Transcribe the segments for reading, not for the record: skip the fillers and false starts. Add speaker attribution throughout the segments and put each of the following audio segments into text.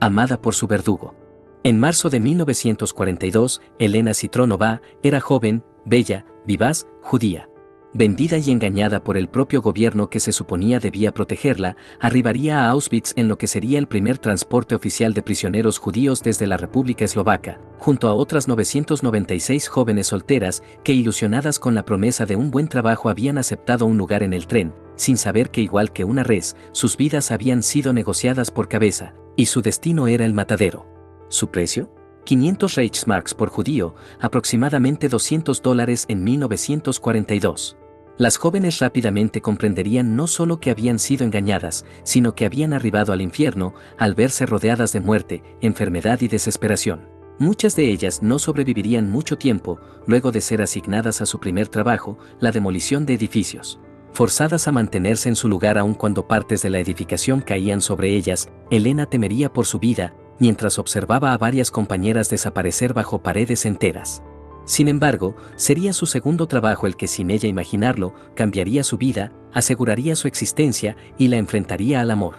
Speaker 1: amada por su verdugo. En marzo de 1942, Elena Citronova era joven, bella, vivaz, judía. Vendida y engañada por el propio gobierno que se suponía debía protegerla, arribaría a Auschwitz en lo que sería el primer transporte oficial de prisioneros judíos desde la República Eslovaca, junto a otras 996 jóvenes solteras que, ilusionadas con la promesa de un buen trabajo, habían aceptado un lugar en el tren, sin saber que, igual que una res, sus vidas habían sido negociadas por cabeza, y su destino era el matadero. ¿Su precio? 500 Reichsmarks por judío, aproximadamente $200 en 1942. Las jóvenes rápidamente comprenderían no solo que habían sido engañadas, sino que habían arribado al infierno al verse rodeadas de muerte, enfermedad y desesperación. Muchas de ellas no sobrevivirían mucho tiempo, luego de ser asignadas a su primer trabajo, la demolición de edificios. Forzadas a mantenerse en su lugar aun cuando partes de la edificación caían sobre ellas, Elena temería por su vida, mientras observaba a varias compañeras desaparecer bajo paredes enteras. Sin embargo, sería su segundo trabajo el que, sin ella imaginarlo, cambiaría su vida, aseguraría su existencia y la enfrentaría al amor.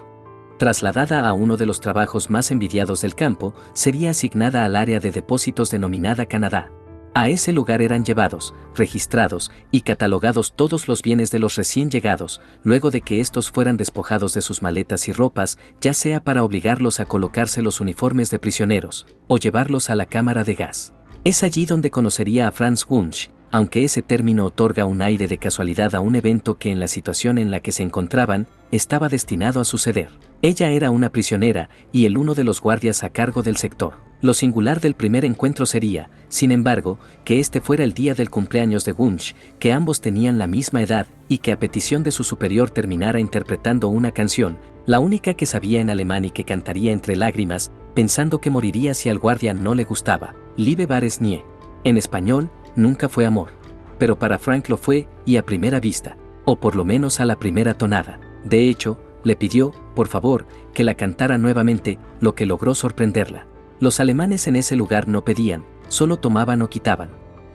Speaker 1: Trasladada a uno de los trabajos más envidiados del campo, sería asignada al área de depósitos denominada Canadá. A ese lugar eran llevados, registrados y catalogados todos los bienes de los recién llegados, luego de que estos fueran despojados de sus maletas y ropas, ya sea para obligarlos a colocarse los uniformes de prisioneros, o llevarlos a la cámara de gas. Es allí donde conocería a Franz Wunsch, aunque ese término otorga un aire de casualidad a un evento que en la situación en la que se encontraban, estaba destinado a suceder. Ella era una prisionera y él uno de los guardias a cargo del sector. Lo singular del primer encuentro sería, sin embargo, que este fuera el día del cumpleaños de Wunsch, que ambos tenían la misma edad y que a petición de su superior terminara interpretando una canción, la única que sabía en alemán y que cantaría entre lágrimas, pensando que moriría si al guardia no le gustaba. Liebe war es nie. En español, nunca fue amor. Pero para Frank lo fue, y a primera vista, o por lo menos a la primera tonada. De hecho, le pidió, por favor, que la cantara nuevamente, lo que logró sorprenderla. Los alemanes en ese lugar no pedían, solo tomaban o quitaban.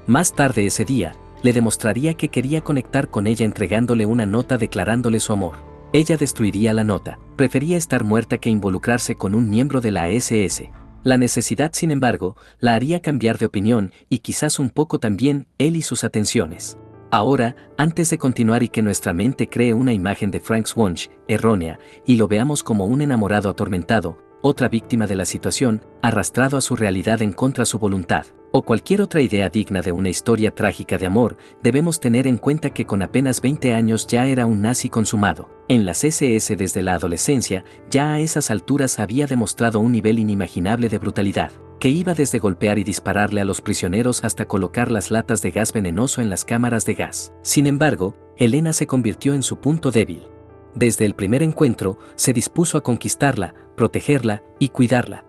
Speaker 1: Más tarde ese día, le demostraría que quería conectar con ella entregándole una nota declarándole su amor. Ella destruiría la nota, prefería estar muerta que involucrarse con un miembro de la SS. La necesidad, sin embargo, la haría cambiar de opinión y quizás un poco también él y sus atenciones. Ahora, antes de continuar y que nuestra mente cree una imagen de Frank Wunsch, errónea, y lo veamos como un enamorado atormentado, otra víctima de la situación, arrastrado a su realidad en contra de su voluntad, o cualquier otra idea digna de una historia trágica de amor, debemos tener en cuenta que con apenas 20 años ya era un nazi consumado. En las SS desde la adolescencia, ya a esas alturas había demostrado un nivel inimaginable de brutalidad, que iba desde golpear y dispararle a los prisioneros hasta colocar las latas de gas venenoso en las cámaras de gas. Sin embargo, Elena se convirtió en su punto débil. Desde el primer encuentro, se dispuso a conquistarla, protegerla y cuidarla.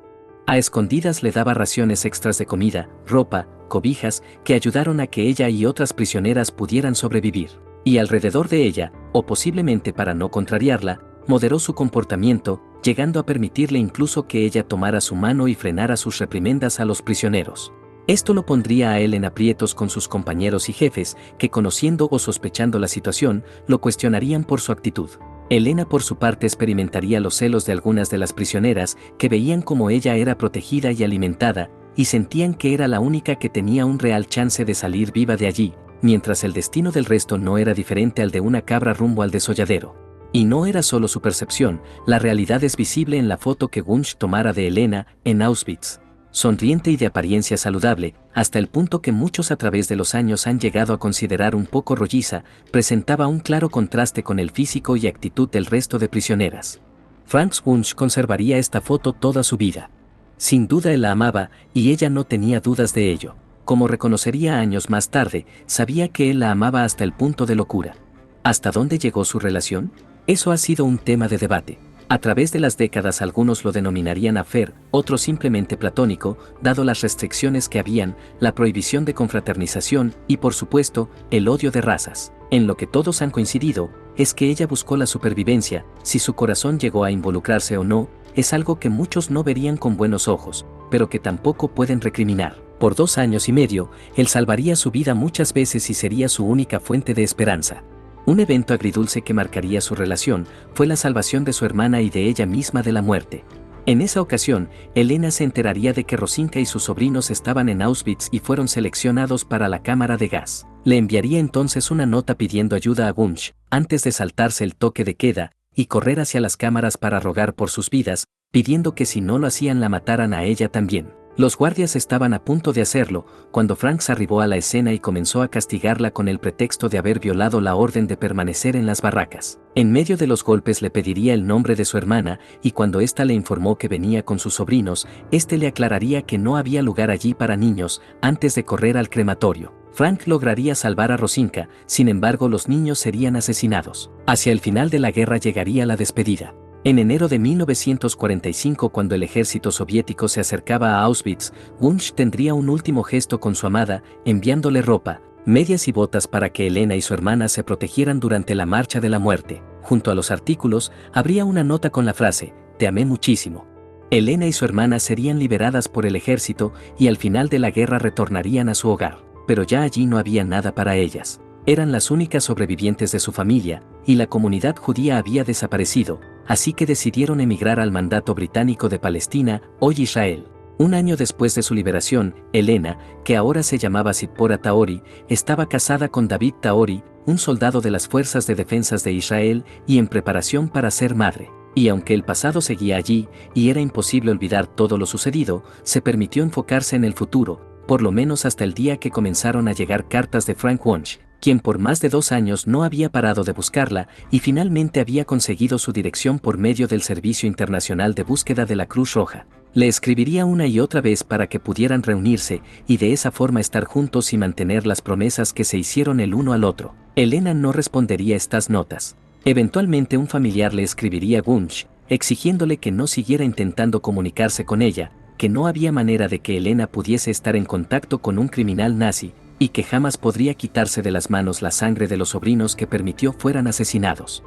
Speaker 1: A escondidas le daba raciones extras de comida, ropa, cobijas, que ayudaron a que ella y otras prisioneras pudieran sobrevivir. Y alrededor de ella, o posiblemente para no contrariarla, moderó su comportamiento, llegando a permitirle incluso que ella tomara su mano y frenara sus reprimendas a los prisioneros. Esto lo pondría a él en aprietos con sus compañeros y jefes, que conociendo o sospechando la situación, lo cuestionarían por su actitud. Elena por su parte experimentaría los celos de algunas de las prisioneras, que veían como ella era protegida y alimentada, y sentían que era la única que tenía un real chance de salir viva de allí, mientras el destino del resto no era diferente al de una cabra rumbo al desolladero. Y no era solo su percepción, la realidad es visible en la foto que Wunsch tomara de Elena en Auschwitz. Sonriente y de apariencia saludable, hasta el punto que muchos a través de los años han llegado a considerar un poco rolliza, presentaba un claro contraste con el físico y actitud del resto de prisioneras. Frank Wunsch conservaría esta foto toda su vida. Sin duda él la amaba, y ella no tenía dudas de ello. Como reconocería años más tarde, sabía que él la amaba hasta el punto de locura. ¿Hasta dónde llegó su relación? Eso ha sido un tema de debate. A través de las décadas algunos lo denominarían affair, otros simplemente platónico, dado las restricciones que habían, la prohibición de confraternización y por supuesto, el odio de razas. En lo que todos han coincidido, es que ella buscó la supervivencia, si su corazón llegó a involucrarse o no, es algo que muchos no verían con buenos ojos, pero que tampoco pueden recriminar. Por 2 años y medio, él salvaría su vida muchas veces y sería su única fuente de esperanza. Un evento agridulce que marcaría su relación fue la salvación de su hermana y de ella misma de la muerte. En esa ocasión, Elena se enteraría de que Rosinka y sus sobrinos estaban en Auschwitz y fueron seleccionados para la cámara de gas. Le enviaría entonces una nota pidiendo ayuda a Wunsch, antes de saltarse el toque de queda, y correr hacia las cámaras para rogar por sus vidas, pidiendo que si no lo hacían la mataran a ella también. Los guardias estaban a punto de hacerlo, cuando Franks arribó a la escena y comenzó a castigarla con el pretexto de haber violado la orden de permanecer en las barracas. En medio de los golpes le pediría el nombre de su hermana, y cuando ésta le informó que venía con sus sobrinos, éste le aclararía que no había lugar allí para niños, antes de correr al crematorio. Frank lograría salvar a Rosinka, sin embargo los niños serían asesinados. Hacia el final de la guerra llegaría la despedida. En enero de 1945, cuando el ejército soviético se acercaba a Auschwitz, Wunsch tendría un último gesto con su amada, enviándole ropa, medias y botas para que Elena y su hermana se protegieran durante la marcha de la muerte. Junto a los artículos, habría una nota con la frase, «Te amé muchísimo». Elena y su hermana serían liberadas por el ejército y al final de la guerra retornarían a su hogar, pero ya allí no había nada para ellas. Eran las únicas sobrevivientes de su familia, y la comunidad judía había desaparecido, así que decidieron emigrar al mandato británico de Palestina, hoy Israel. Un año después de su liberación, Elena, que ahora se llamaba Zippora Taori, estaba casada con David Taori, un soldado de las Fuerzas de Defensas de Israel, y en preparación para ser madre. Y aunque el pasado seguía allí, y era imposible olvidar todo lo sucedido, se permitió enfocarse en el futuro, por lo menos hasta el día que comenzaron a llegar cartas de Frank Wunsch, quien por más de 2 años no había parado de buscarla y finalmente había conseguido su dirección por medio del Servicio Internacional de Búsqueda de la Cruz Roja. Le escribiría una y otra vez para que pudieran reunirse y de esa forma estar juntos y mantener las promesas que se hicieron el uno al otro. Elena no respondería estas notas. Eventualmente un familiar le escribiría a Wunsch, exigiéndole que no siguiera intentando comunicarse con ella, que no había manera de que Elena pudiese estar en contacto con un criminal nazi, y que jamás podría quitarse de las manos la sangre de los sobrinos que permitió fueran asesinados.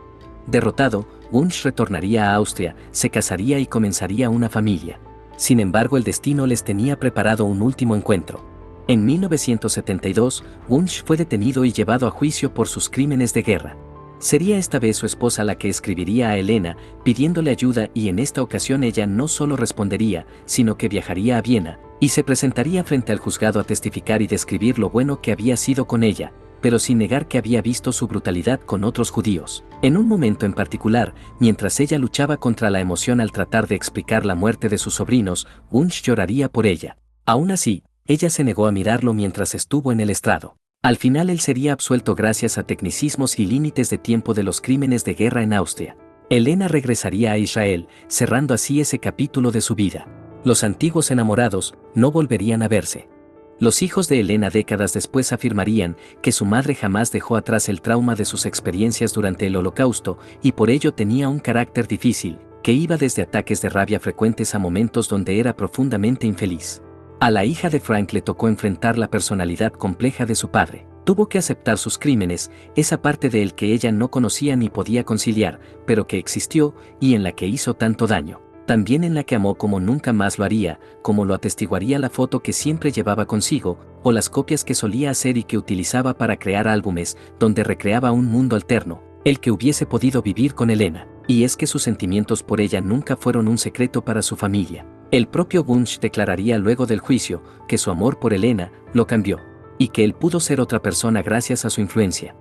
Speaker 1: Derrotado, Wunsch retornaría a Austria, se casaría y comenzaría una familia. Sin embargo, el destino les tenía preparado un último encuentro. En 1972, Wunsch fue detenido y llevado a juicio por sus crímenes de guerra. Sería esta vez su esposa la que escribiría a Elena, pidiéndole ayuda, y en esta ocasión ella no solo respondería, sino que viajaría a Viena, y se presentaría frente al juzgado a testificar y describir lo bueno que había sido con ella, pero sin negar que había visto su brutalidad con otros judíos. En un momento en particular, mientras ella luchaba contra la emoción al tratar de explicar la muerte de sus sobrinos, Wunsch lloraría por ella. Aún así, ella se negó a mirarlo mientras estuvo en el estrado. Al final él sería absuelto gracias a tecnicismos y límites de tiempo de los crímenes de guerra en Austria. Elena regresaría a Israel, cerrando así ese capítulo de su vida. Los antiguos enamorados no volverían a verse. Los hijos de Elena décadas después afirmarían que su madre jamás dejó atrás el trauma de sus experiencias durante el Holocausto y por ello tenía un carácter difícil, que iba desde ataques de rabia frecuentes a momentos donde era profundamente infeliz. A la hija de Frank le tocó enfrentar la personalidad compleja de su padre. Tuvo que aceptar sus crímenes, esa parte de él que ella no conocía ni podía conciliar, pero que existió y en la que hizo tanto daño. También en la que amó como nunca más lo haría, como lo atestiguaría la foto que siempre llevaba consigo, o las copias que solía hacer y que utilizaba para crear álbumes, donde recreaba un mundo alterno, el que hubiese podido vivir con Elena. Y es que sus sentimientos por ella nunca fueron un secreto para su familia. El propio Wunsch declararía luego del juicio que su amor por Elena lo cambió, y que él pudo ser otra persona gracias a su influencia.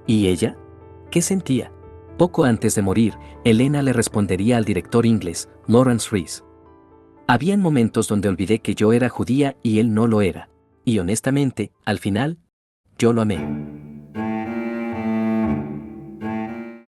Speaker 1: ¿Y ella? ¿Qué sentía? Poco antes de morir, Elena le respondería al director inglés, Lawrence Rees. Habían momentos donde olvidé que yo era judía y él no lo era. Y honestamente, al final, yo lo amé.